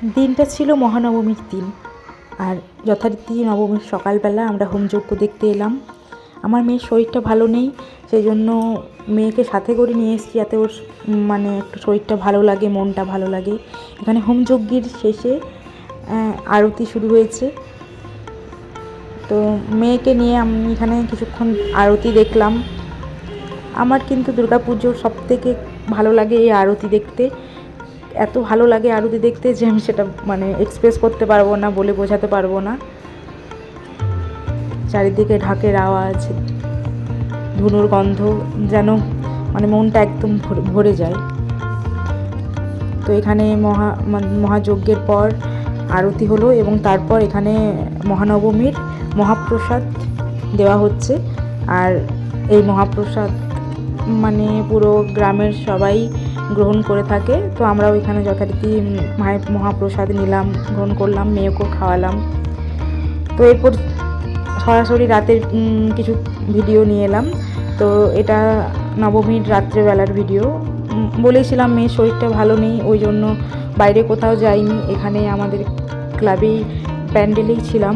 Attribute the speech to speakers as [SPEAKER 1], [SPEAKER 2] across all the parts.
[SPEAKER 1] দিনটা ছিল মহানবমীর দিন, আর যথারীতি নবমীর সকালবেলা আমরা হোমযজ্ঞ দেখতে এলাম। আমার মেয়ের শরীরটা ভালো নেই, সেই জন্য মেয়েকে সাথে করে নিয়ে এসেছি যাতে ওর মানে একটু শরীরটা ভালো লাগে, মনটা ভালো লাগে। এখানে হোমযজ্ঞের শেষে আরতি শুরু হয়েছে, তো মেয়েকে নিয়ে আমি এখানে কিছুক্ষণ আরতি দেখলাম। আমার কিন্তু দুর্গাপুজোর সবথেকে ভালো লাগে এই আরতি দেখতে। এত ভালো লাগে আরতি দেখতে যে আমি সেটা মানে এক্সপ্রেস করতে পারবো না, বলে বোঝাতে পারবো না। চারিদিকে ঢাকের আওয়াজ, ধুনুর গন্ধ, যেন মানে মনটা একদম ভরে যায়। তো এখানে মহাযজ্ঞের পর আরতি হলো এবং তারপর এখানে মহানবমীর মহাপ্রসাদ দেওয়া হচ্ছে। আর এই মহাপ্রসাদ মানে পুরো গ্রামের সবাই গ্রহণ করে থাকে। তো আমরাও এখানে যথারীতি মায়ের মহাপ্রসাদ নিলাম, গ্রহণ করলাম, মেয়েকেও খাওয়ালাম। তো এরপর সরাসরি রাতের কিছু ভিডিও নিয়ে এলাম। তো এটা নবমীর রাত্রেবেলার ভিডিও। বলেছিলাম মেয়ের শরীরটা ভালো নেই, ওই জন্য বাইরে কোথাও যাইনি, এখানে আমাদের ক্লাবেই প্যান্ডেলেই ছিলাম।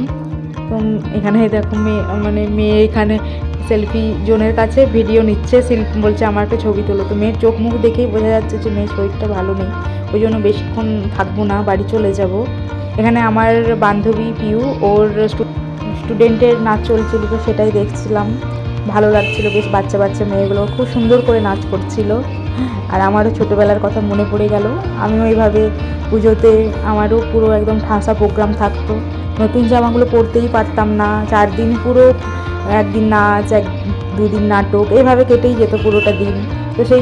[SPEAKER 1] তো এখানে দেখো মেয়ে এখানে সেলফি জোনের কাছে ভিডিও নিচ্ছে, বলছে আমার একটা ছবি তোলো। তো মেয়ের চোখ মুখ দেখেই বোঝা যাচ্ছে যে মেয়ের শরীরটা ভালো নেই, ওই জন্য বেশিক্ষণ থাকবো না, বাড়ি চলে যাব। এখানে আমার বান্ধবী পিউ, ওর স্টুডেন্টের নাচ চলছিল, তো সেটাই দেখছিলাম, ভালো লাগছিল বেশ। বাচ্চা বাচ্চা মেয়েগুলো খুব সুন্দর করে নাচ করছিল, আর আমারও ছোটোবেলার কথা মনে পড়ে গেল। আমিও এইভাবে পুজোতে আমারও পুরো একদম ঠাসা প্রোগ্রাম থাকতো, নতুন জামাগুলো পরতেই পারতাম না। 4 দিন পুরো, একদিন নাচ, দুদিন নাটক, এভাবে কেটেই যেত পুরোটা দিন। তো সেই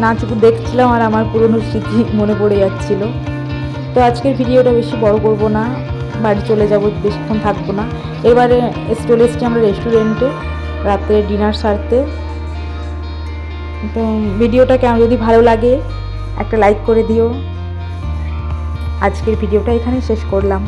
[SPEAKER 1] নাচগুলো দেখছিলাম আর আমার পুরনো স্মৃতি মনে পড়ে যাচ্ছিল। তো আজকের ভিডিওটা বেশি বড় করব না, বাড়ি চলে যাব, বেশিক্ষণ থাকবো না। এবারে চলে এসেছি আমরা রেস্টুরেন্টে রাত্রে ডিনার সারতে। তো ভিডিওটা কেমন, যদি ভালো লাগে একটা লাইক করে দিও। আজকের ভিডিওটা এখানে শেষ করলাম।